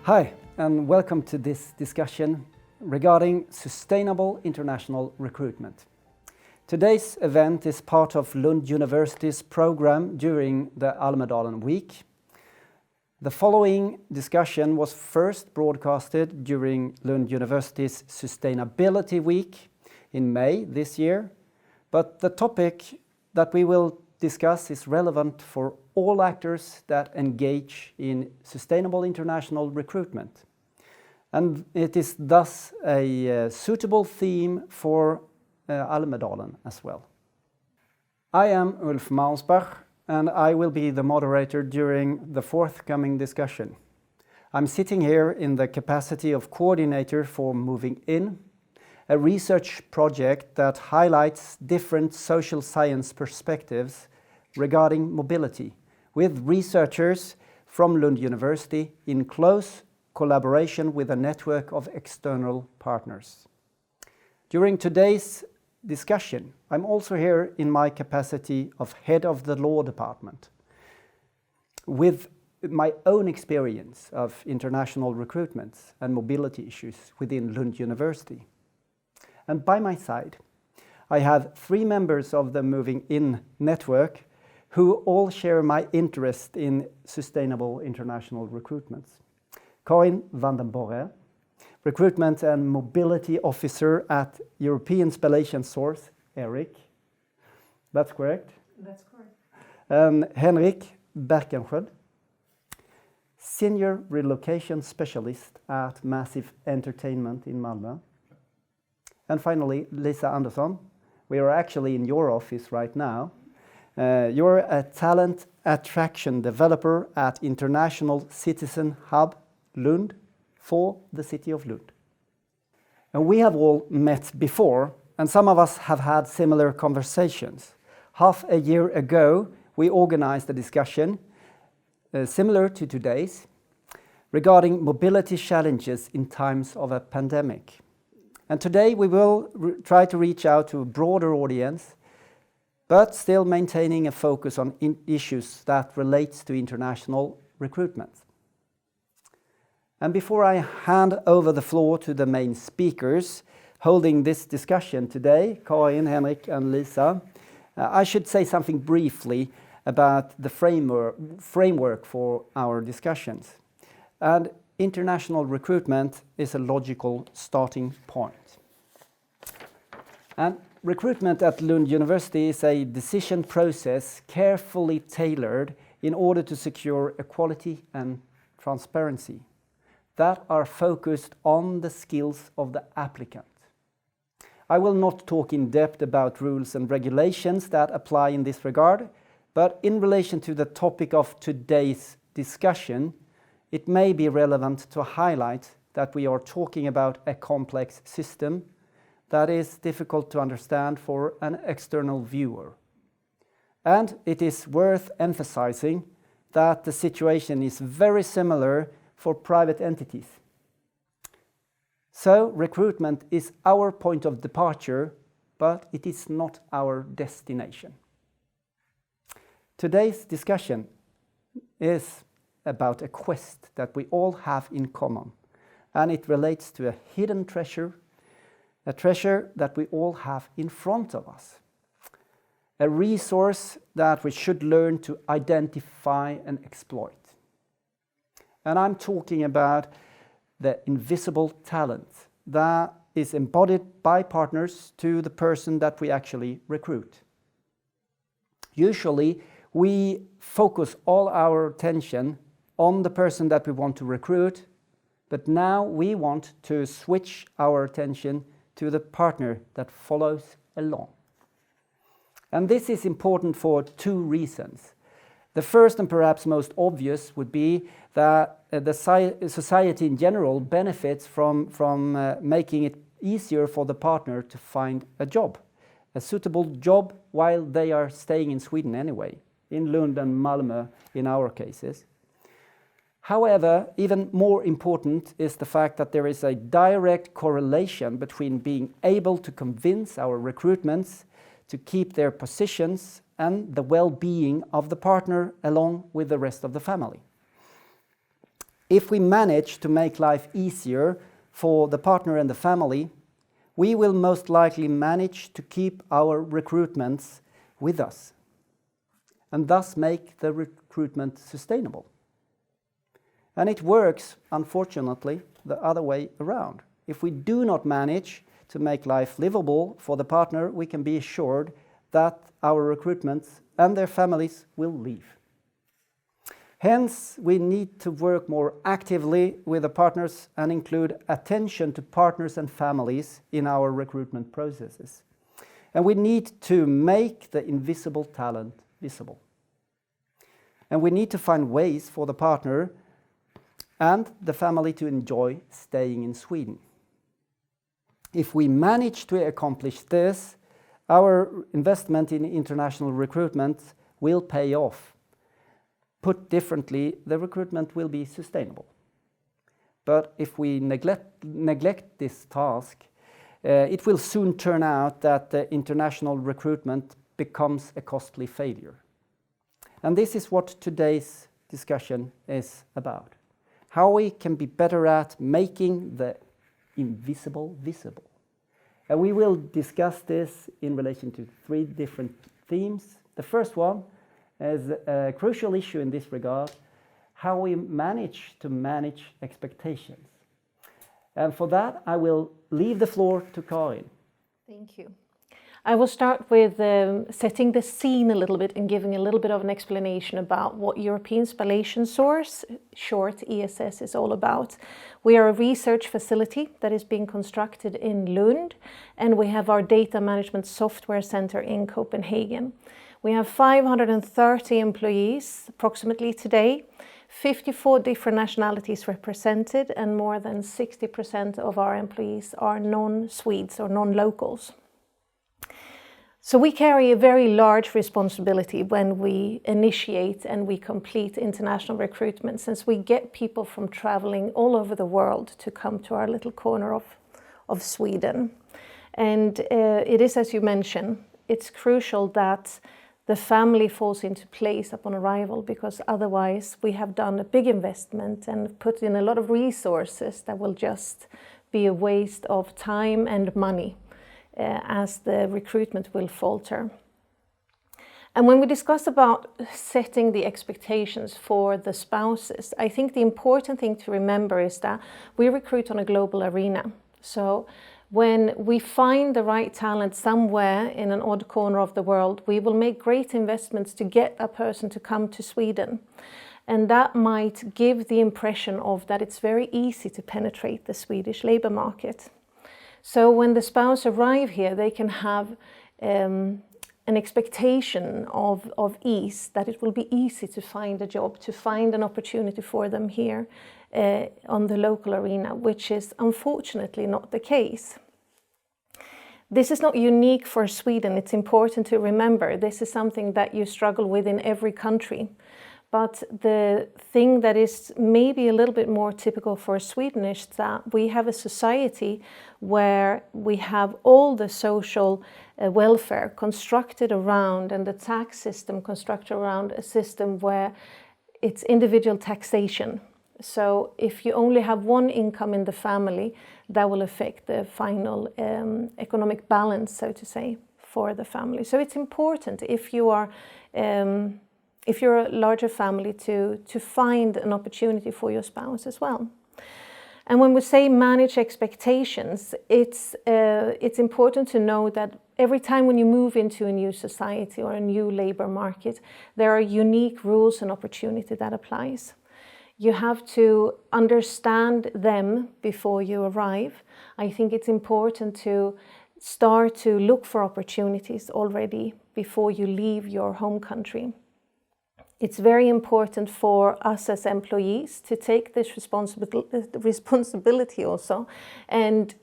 Hi, and welcome to this discussion regarding sustainable international recruitment. Today's event is part of Lund University's program during the Almedalen Week. The following discussion was first broadcasted during Lund University's Sustainability Week in May this year, but the topic that we will discuss is relevant for all actors that engage in sustainable international recruitment. And it is thus a suitable theme for Almedalen as well. I am Ulf Mausbach, and I will be the moderator during the forthcoming discussion. I'm sitting here in the capacity of coordinator for Moving In, a research project that highlights different social science perspectives regarding mobility, with researchers from Lund University in close collaboration with a network of external partners. During today's discussion, I'm also here in my capacity of head of the law department, with my own experience of international recruitments and mobility issues within Lund University. And by my side, I have 3 members of the Moving In network who all share my interest in sustainable international recruitments. Karin van den Borre, Recruitment and Mobility Officer at European Spallation Source, ERIC. That's correct? That's correct. Henrik Berkenschöld, Senior Relocation Specialist at Massive Entertainment in Malmö. And finally, Lisa Andersson. We are actually in your office right now. You're a talent attraction developer at International Citizen Hub Lund for the city of Lund. And we have all met before, and some of us have had similar conversations. Half a year ago, we organized a discussion similar to today's regarding mobility challenges in times of a pandemic. And today we will try to reach out to a broader audience, but still maintaining a focus on issues that relates to international recruitment. And before I hand over the floor to the main speakers holding this discussion today, Karin, Henrik and Lisa, I should say something briefly about the framework for our discussions. And international recruitment is a logical starting point. And recruitment at Lund University is a decision process carefully tailored in order to secure equality and transparency that are focused on the skills of the applicant. I will not talk in depth about rules and regulations that apply in this regard, but in relation to the topic of today's discussion, it may be relevant to highlight that we are talking about a complex system that is difficult to understand for an external viewer. And it is worth emphasizing that the situation is very similar for private entities. So recruitment is our point of departure, but it is not our destination. Today's discussion is about a quest that we all have in common, and it relates to a hidden treasure, a treasure that we all have in front of us, a resource that we should learn to identify and exploit. And I'm talking about the invisible talent that is embodied by partners to the person that we actually recruit. Usually, we focus all our attention on the person that we want to recruit, but now we want to switch our attention to the partner that follows along. And this is important for 2 reasons. The first and perhaps most obvious would be that the society in general benefits from making it easier for the partner to find a job, a suitable job while they are staying in Sweden anyway, in Lund and Malmö in our cases. However, even more important is the fact that there is a direct correlation between being able to convince our recruitments to keep their positions and the well-being of the partner along with the rest of the family. if we manage to make life easier for the partner and the family, we will most likely manage to keep our recruitments with us and thus make the recruitment sustainable. And it works, unfortunately, the other way around. If we do not manage to make life livable for the partner, we can be assured that our recruitments and their families will leave. Hence, we need to work more actively with the partners and include attention to partners and families in our recruitment processes. And we need to make the invisible talent visible. And we need to find ways for the partner and the family to enjoy staying in Sweden. If we manage to accomplish this, our investment in international recruitment will pay off. Put differently, the recruitment will be sustainable. But if we neglect this task, it will soon turn out that the international recruitment becomes a costly failure. And this is what today's discussion is about. How we can be better at making the invisible visible. And we will discuss this in relation to 3 different themes. The first one is a crucial issue in this regard, how we manage to manage expectations. And for that, I will leave the floor to Karin. Thank you. I will start with setting the scene a little bit and giving a little bit of an explanation about what European Spallation Source, short ESS, is all about. We are a research facility that is being constructed in Lund, and we have our data management software center in Copenhagen. We have 530 employees approximately today, 54 different nationalities represented, and more than 60% of our employees are non-Swedes or non-locals. So we carry a very large responsibility when we initiate and we complete international recruitment, since we get people from traveling all over the world to come to our little corner of Sweden. And it is, as you mentioned, it's crucial that the family falls into place upon arrival, because otherwise we have done a big investment and put in a lot of resources that will just be a waste of time and money. As the recruitment will falter. And when we discuss about setting the expectations for the spouses, I think the important thing to remember is that we recruit on a global arena. So when we find the right talent somewhere in an odd corner of the world, we will make great investments to get a person to come to Sweden. And that might give the impression of that it's very easy to penetrate the Swedish labor market. So when the spouse arrive here, they can have an expectation of ease, that it will be easy to find a job, to find an opportunity for them here on the local arena, which is unfortunately not the case. This is not unique for Sweden. It's important to remember this is something that you struggle with in every country. But the thing that is maybe a little bit more typical for Sweden is that we have a society where we have all the social welfare constructed around, and the tax system constructed around a system where it's individual taxation. So if you only have one income in the family, that will affect the final economic balance, so to say, for the family. So it's important if you're a larger family to find an opportunity for your spouse as well. And when we say manage expectations, it's important to know that every time when you move into a new society or a new labor market, there are unique rules and opportunity that applies. You have to understand them before you arrive. I think it's important to start to look for opportunities already before you leave your home country. It's very important for us as employees to take this responsibility also and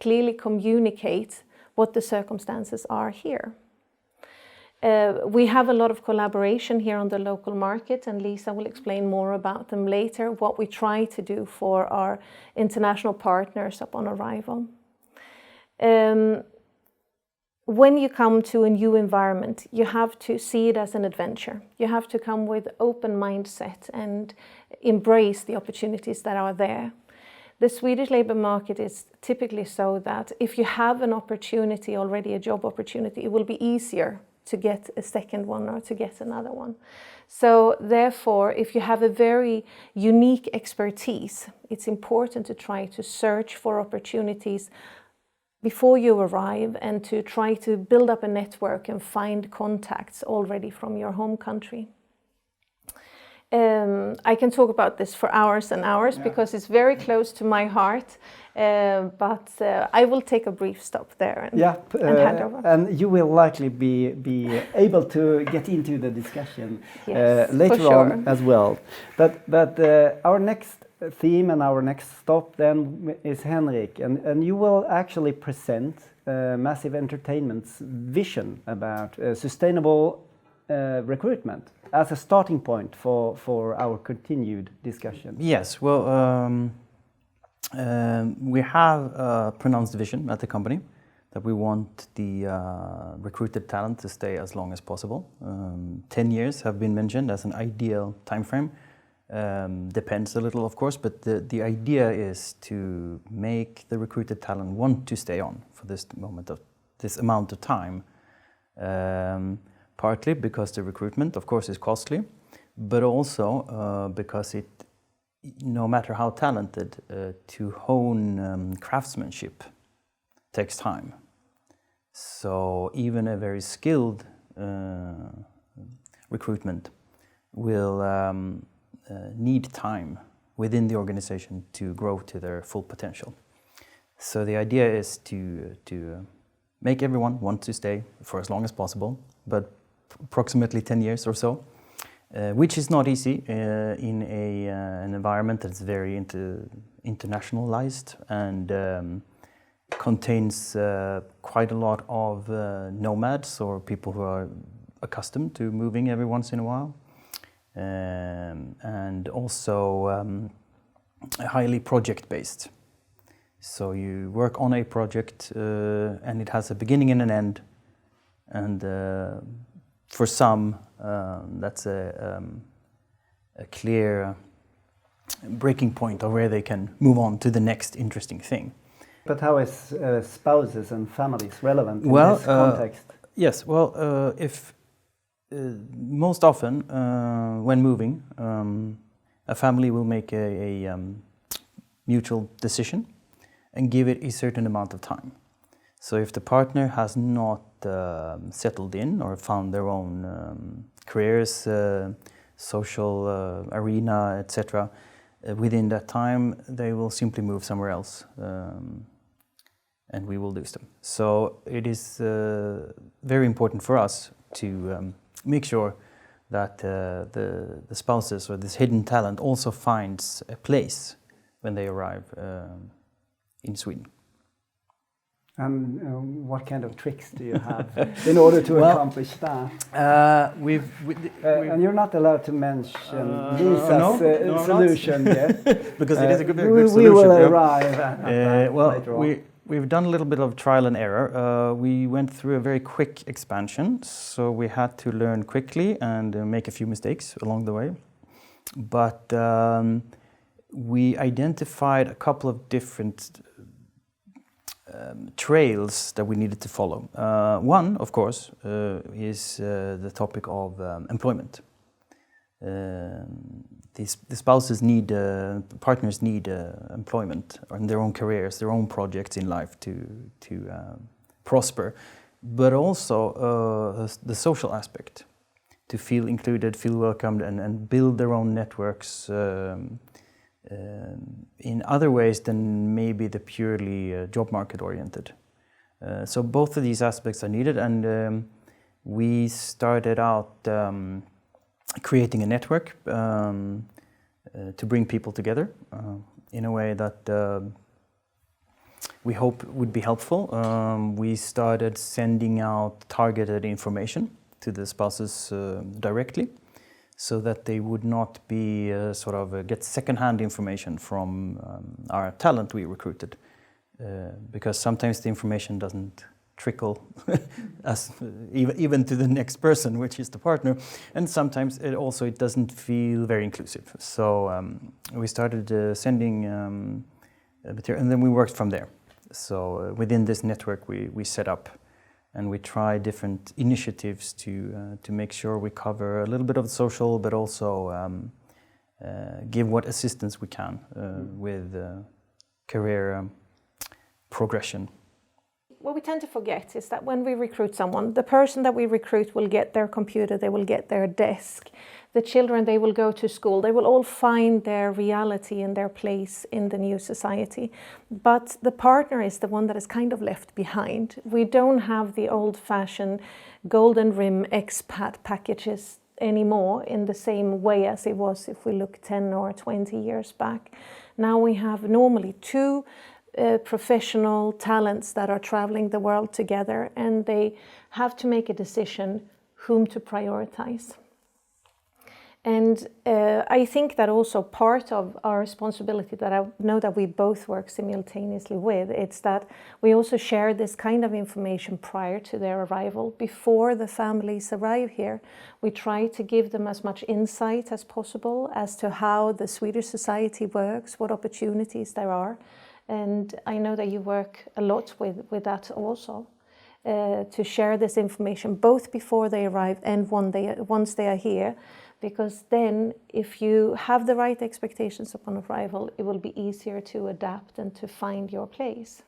clearly communicate what the circumstances are here. We have a lot of collaboration here on the local market, and Lisa will explain more about them later, what we try to do for our international partners upon arrival. when you come to a new environment, you have to see it as an adventure. You have to come with open mindset and embrace the opportunities that are there. The Swedish labour market is typically so that if you have an opportunity already, a job opportunity, it will be easier to get a second one or to get another one. So therefore, if you have a very unique expertise, it's important to try to search for opportunities before you arrive and to try to build up a network and find contacts already from your home country. I can talk about this for hours and hours because it's very close to my heart, but I will take a brief stop there and hand over. And you will likely be able to get into the discussion later on as well. But our next theme and our next stop then is Henrik, and you will actually present Massive Entertainment's vision about sustainable recruitment as a starting point for our continued discussion. Yes, well, we have a pronounced vision at the company that we want the recruited talent to stay as long as possible. 10 years have been mentioned as an ideal time frame. Depends a little, of course, but the idea is to make the recruited talent want to stay on for this amount of time. Partly because the recruitment, of course, is costly, but also because it, no matter how talented, to hone craftsmanship takes time. So even a very skilled recruitment will need time within the organization to grow to their full potential. So the idea is to make everyone want to stay for as long as possible, but approximately 10 years or so, which is not easy in an environment that's very internationalized and contains quite a lot of nomads or people who are accustomed to moving every once in a while, and also highly project-based. So you work on a project and it has a beginning and an end, and for some that's a clear breaking point of where they can move on to the next interesting thing. But how is spouses and families relevant in this context? Yes, well, if most often when moving, a family will make a mutual decision and give it a certain amount of time. So if the partner has not settled in or found their own careers, social arena, etc., within that time, they will simply move somewhere else, and we will lose them. So it is very important for us to make sure that the spouses or this hidden talent also finds a place when they arrive in Sweden. And what kind of tricks do you have in order to accomplish that? And you're not allowed to mention Lisa's solution yet. Because it is a very good solution. We will arrive at that later on. We've done a little bit of trial and error. We went through a very quick expansion, so we had to learn quickly and make a few mistakes along the way. But we identified a couple of different trails that we needed to follow. One, of course, is the topic of employment. The spouses need, partners need employment in their own careers, their own projects in life to prosper, but also the social aspect, to feel included, feel welcomed, and build their own networks in other ways than maybe the purely job market oriented. So both of these aspects are needed, and we started out creating a network to bring people together in a way that we hope would be helpful. We started sending out targeted information to the spouses directly, so that they would not be get second-hand information from our talent we recruited, because sometimes the information doesn't trickle as even to the next person, which is the partner, and sometimes it doesn't feel very inclusive. So we started sending material, and then we worked from there. So within this network, we set up, and we try different initiatives to make sure we cover a little bit of the social, but also give what assistance we can with career progression. What we tend to forget is that when we recruit someone, the person that we recruit will get their computer, they will get their desk. The children, they will go to school. They will all find their reality and their place in the new society. But the partner is the one that is kind of left behind. We don't have the old-fashioned golden rim expat packages anymore in the same way as it was if we look 10 or 20 years back. Now we have normally two professional talents that are traveling the world together, and they have to make a decision whom to prioritize. And I think that also part of our responsibility that I know that we both work simultaneously with, it's that we also share this kind of information prior to their arrival. Before the families arrive here, we try to give them as much insight as possible as to how the Swedish society works, what opportunities there are. And I know that you work a lot with that also, to share this information both before they arrive and once they are here. Because then, if you have the right expectations upon arrival, it will be easier to adapt and to find your place.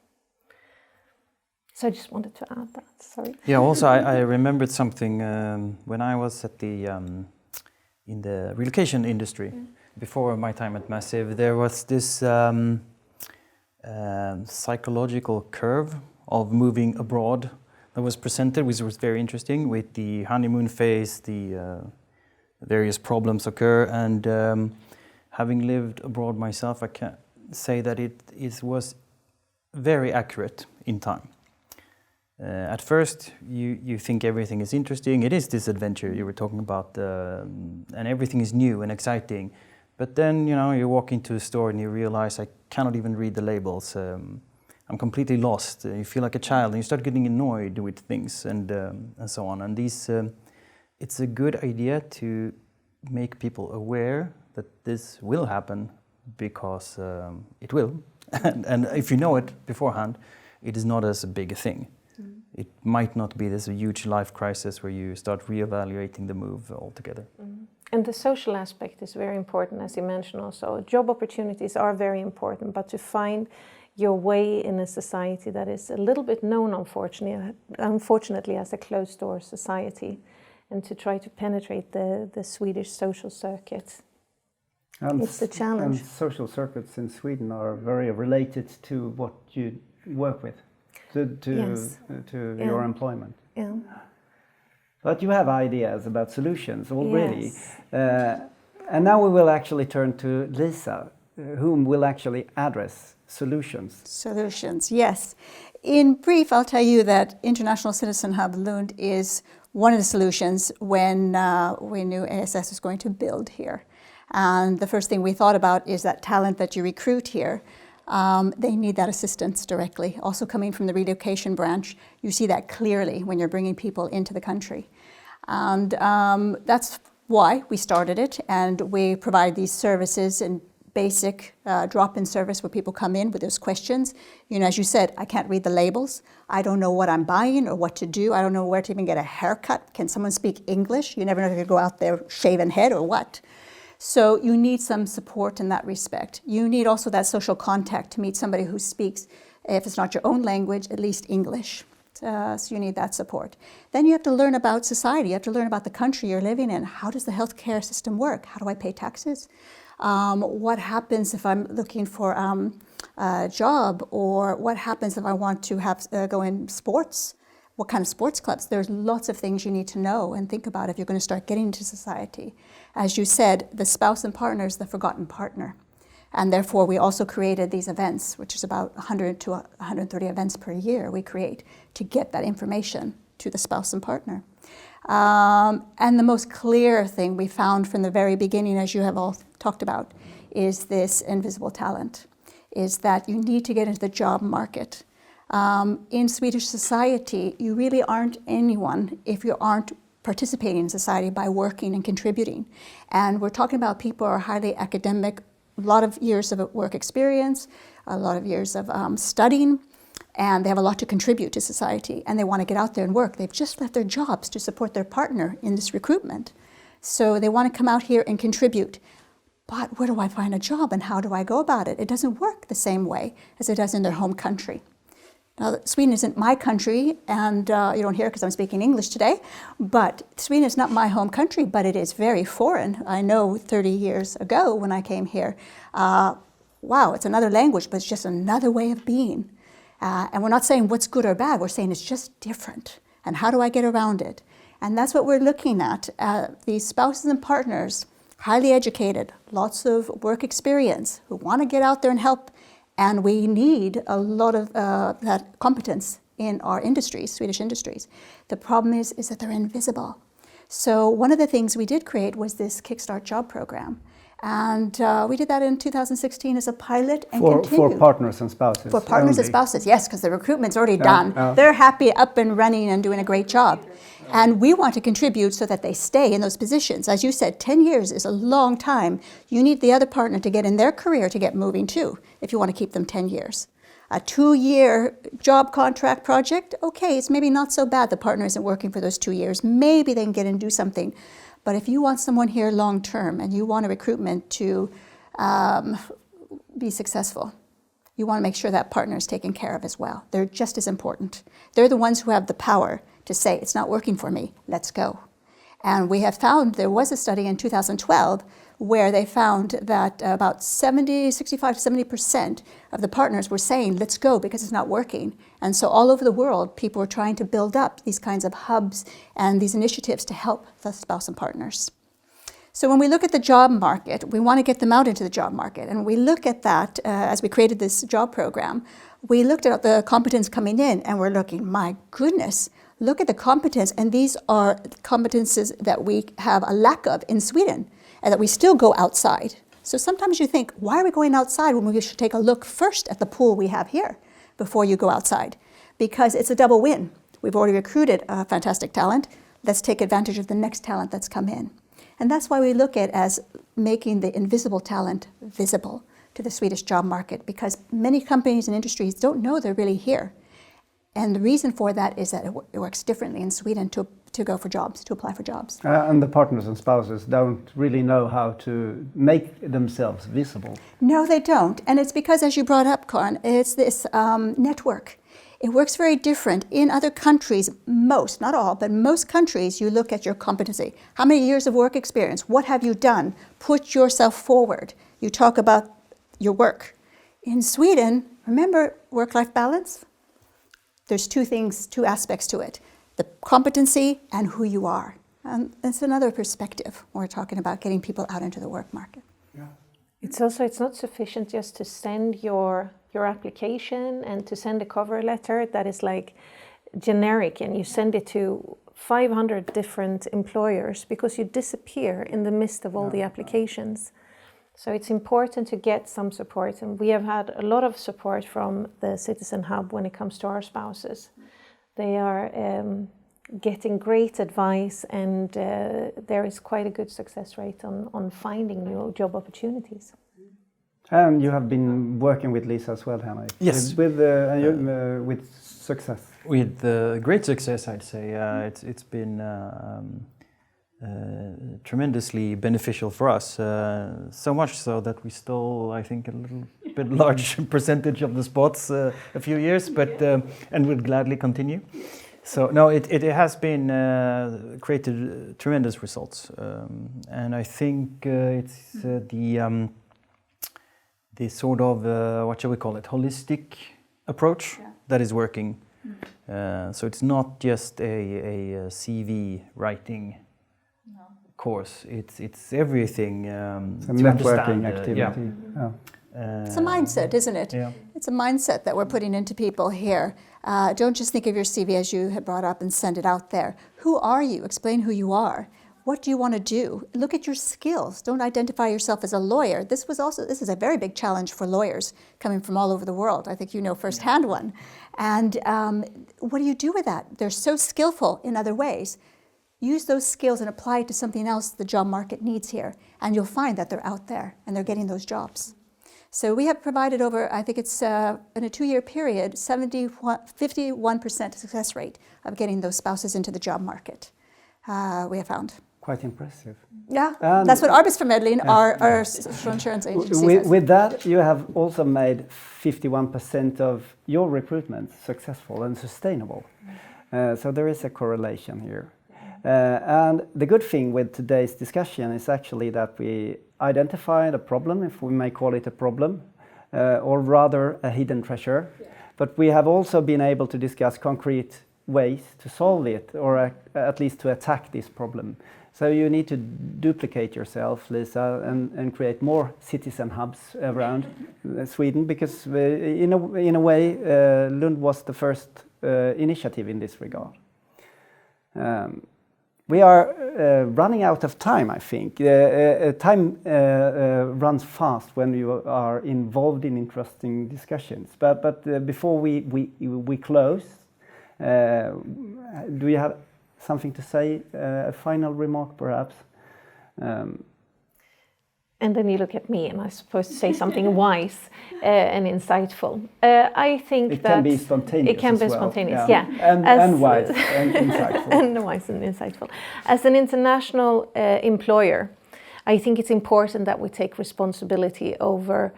So I just wanted to add that, sorry. Yeah, also I remembered something when I was at in the relocation industry, before my time at Massive, there was this psychological curve of moving abroad that was presented, which was very interesting, with the honeymoon phase, the various problems occur, and having lived abroad myself, I can say that it was very accurate in time. At first, you think everything is interesting. It is this adventure you were talking about, and everything is new and exciting. But then, you walk into a store and you realize, I cannot even read the labels. I'm completely lost. You feel like a child, and you start getting annoyed with things and so on. And these. It's a good idea to make people aware that this will happen, because it will. And if you know it beforehand, it is not as big a thing. It might not be this huge life crisis where you start reevaluating the move altogether. And the social aspect is very important, as you mentioned also. Job opportunities are very important, but to find your way in a society that is a little bit known, unfortunately, as a closed-door society, and to try to penetrate the Swedish social circuit. It's the challenge. And social circuits in Sweden are very related to what you work with, to your employment. Yeah. But you have ideas about solutions already. Yes. And now we will actually turn to Lisa, whom will actually address solutions. Solutions, yes. In brief, I'll tell you that International Citizen Hub Lund is one of the solutions when we knew ASS was going to build here. And the first thing we thought about is that talent that you recruit here, they need that assistance directly. Also coming from the relocation branch, you see that clearly when you're bringing people into the country. And that's why we started it, and we provide these services and basic drop-in service where people come in with those questions. As you said, I can't read the labels. I don't know what I'm buying or what to do. I don't know where to even get a haircut. Can someone speak English? You never know if you go out there shaven head or what. So you need some support in that respect. You need also that social contact to meet somebody who speaks, if it's not your own language, at least English. So you need that support. Then you have to learn about society. You have to learn about the country you're living in. How does the healthcare system work? How do I pay taxes? What happens if I'm looking for a job, or what happens if I want to go in sports? What kind of sports clubs? There's lots of things you need to know and think about if you're going to start getting into society. As you said, the spouse and partner is the forgotten partner. And therefore, we also created these events, which is about 100 to 130 events per year we create to get that information to the spouse and partner. And the most clear thing we found from the very beginning, as you have all talked about, is this invisible talent, is that you need to get into the job market. In Swedish society, you really aren't anyone if you aren't participating in society by working and contributing. And we're talking about people who are highly academic, a lot of years of work experience, a lot of years of studying, and they have a lot to contribute to society, and they want to get out there and work. They've just left their jobs to support their partner in this recruitment. So they want to come out here and contribute. But where do I find a job and how do I go about it? It doesn't work the same way as it does in their home country. Now, Sweden isn't my country, and you don't hear it because I'm speaking English today, but Sweden is not my home country, but it is very foreign. I know 30 years ago when I came here, wow, it's another language, but it's just another way of being. And we're not saying what's good or bad, we're saying it's just different. And how do I get around it? And that's what we're looking at. These spouses and partners, highly educated, lots of work experience, who want to get out there and help. And we need a lot of that competence in our industries, Swedish industries. The problem is that they're invisible. So one of the things we did create was this Kickstart job program. And we did that in 2016 as a pilot and continued. For partners and spouses. For partners and spouses, yes, because the recruitment's already done. They're happy, up and running and doing a great job. And we want to contribute so that they stay in those positions. As you said, 10 years is a long time. You need the other partner to get in their career to get moving too, if you want to keep them 10 years. A 2-year job contract project, okay, it's maybe not so bad the partner isn't working for those 2 years. Maybe they can get in and do something. But if you want someone here long term and you want a recruitment to be successful, you want to make sure that partner is taken care of as well. They're just as important. They're the ones who have the power to say, it's not working for me, let's go. And we have found, there was a study in 2012 where they found that about 65 to 70% of the partners were saying, let's go because it's not working. And so all over the world, people were trying to build up these kinds of hubs and these initiatives to help the spouse and partners. So when we look at the job market, we want to get them out into the job market. And we look at that as we created this job program. We looked at the competence coming in and we're looking, my goodness, look at the competence. And these are competences that we have a lack of in Sweden and that we still go outside. So sometimes you think, why are we going outside when we should take a look first at the pool we have here before you go outside? Because it's a double win. We've already recruited a fantastic talent. Let's take advantage of the next talent that's come in. And that's why we look at it as making the invisible talent visible to the Swedish job market, because many companies and industries don't know they're really here. And the reason for that is that it works differently in Sweden to go for jobs, to apply for jobs. And the partners and spouses don't really know how to make themselves visible. No, they don't. And it's because, as you brought up, Karin, it's this network. It works very different. In other countries, most, not all, but most countries, you look at your competency. How many years of work experience? What have you done? Put yourself forward. You talk about your work. In Sweden, remember work-life balance? There's two aspects to it. The competency and who you are. And it's another perspective when we're talking about getting people out into the work market. Yeah. It's not sufficient just to send your application and to send a cover letter that is like generic and you send it to 500 different employers because you disappear in the midst of all the applications. So it's important to get some support, and we have had a lot of support from the Citizen Hub when it comes to our spouses. They are getting great advice, and there is quite a good success rate on finding new job opportunities. And you have been working with Lisa as well, Henrik. Yes. With success. With great success, I'd say. It's been tremendously beneficial for us. So much so that we stole, I think, a little bit large percentage of the spots a few years, but and would gladly continue. So no, it has been created tremendous results, and I think it's the sort of what shall we call it, holistic approach that is working. So it's not just a CV writing course. It's everything. It's a networking activity. It's a mindset, isn't it? Yeah. It's a mindset that we're putting into people here. Don't just think of your CV as you had brought up and send it out there. Who are you? Explain who you are. what do you want to do? Look at your skills. Don't identify yourself as a lawyer. This is a very big challenge for lawyers coming from all over the world. I think you know firsthand one. And what do you do with that? They're so skillful in other ways. Use those skills and apply it to something else the job market needs here. And you'll find that they're out there and they're getting those jobs. So we have provided over, I think it's in a 2-year period, 51% success rate of getting those spouses into the job market, we have found. Quite impressive. Yeah, that's what Arbetsförmedlingen, our social insurance agency says. With that, you have also made 51% of your recruitment successful and sustainable. So there is a correlation here. And the good thing with today's discussion is actually that we identified a problem, if we may call it a problem, or rather a hidden treasure. Yeah. But we have also been able to discuss concrete ways to solve it, or at least to attack this problem. So you need to duplicate yourself, Lisa, and create more citizen hubs around Sweden, because in a way, Lund was the first initiative in this regard. We are running out of time, I think. Time runs fast when you are involved in interesting discussions. But before we close, do you have something to say? A final remark, perhaps? And then you look at me, and I'm supposed to say something wise and insightful. I think it that can be spontaneous. It can be well. spontaneous, yeah. And wise and insightful. And wise and insightful. As an international employer, I think it's important that we take responsibility over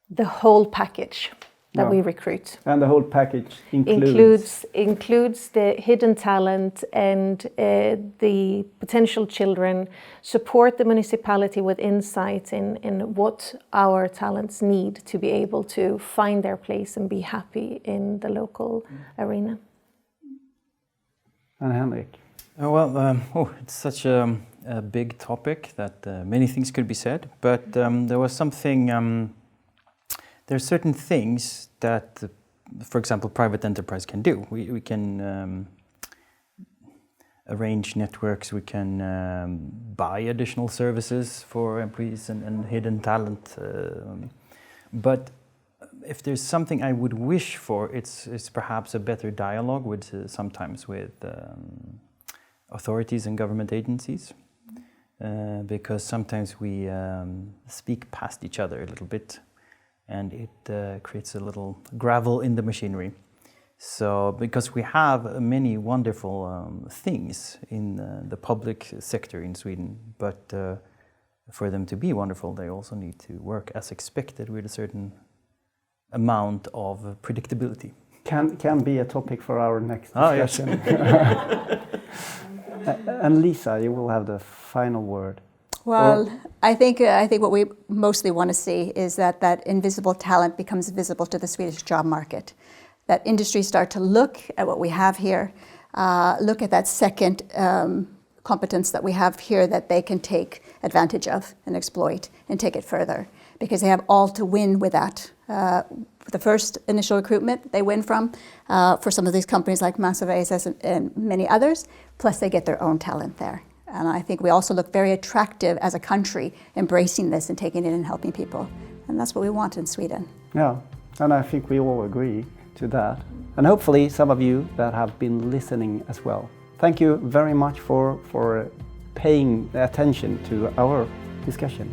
the whole package that we recruit. And the whole package includes the hidden talent and the potential children, support the municipality with insights in what our talents need to be able to find their place and be happy in the local arena. And Henrik? It's such a big topic that many things could be said, but there was something... There are certain things that, for example, private enterprise can do. We can arrange networks, we can buy additional services for employees and hidden talent. But if there's something I would wish for, it's perhaps a better dialogue with sometimes with authorities and government agencies. Because sometimes we speak past each other a little bit, and it creates a little gravel in the machinery. So, because we have many wonderful things in the public sector in Sweden, but for them to be wonderful, they also need to work as expected with a certain amount of predictability. Can be a topic for our next discussion. Yes. And Lisa, you will have the final word. Well, I think what we mostly want to see is that invisible talent becomes visible to the Swedish job market. That industries start to look at what we have here, look at that second competence that we have here that they can take advantage of and exploit and take it further, because they have all to win with that. The first initial recruitment they win from for some of these companies like Massive ASS and many others, plus they get their own talent there. And I think we also look very attractive as a country, embracing this and taking it and helping people. And that's what we want in Sweden. Yeah, and I think we all agree to that. And hopefully some of you that have been listening as well. Thank you very much for paying attention to our discussion.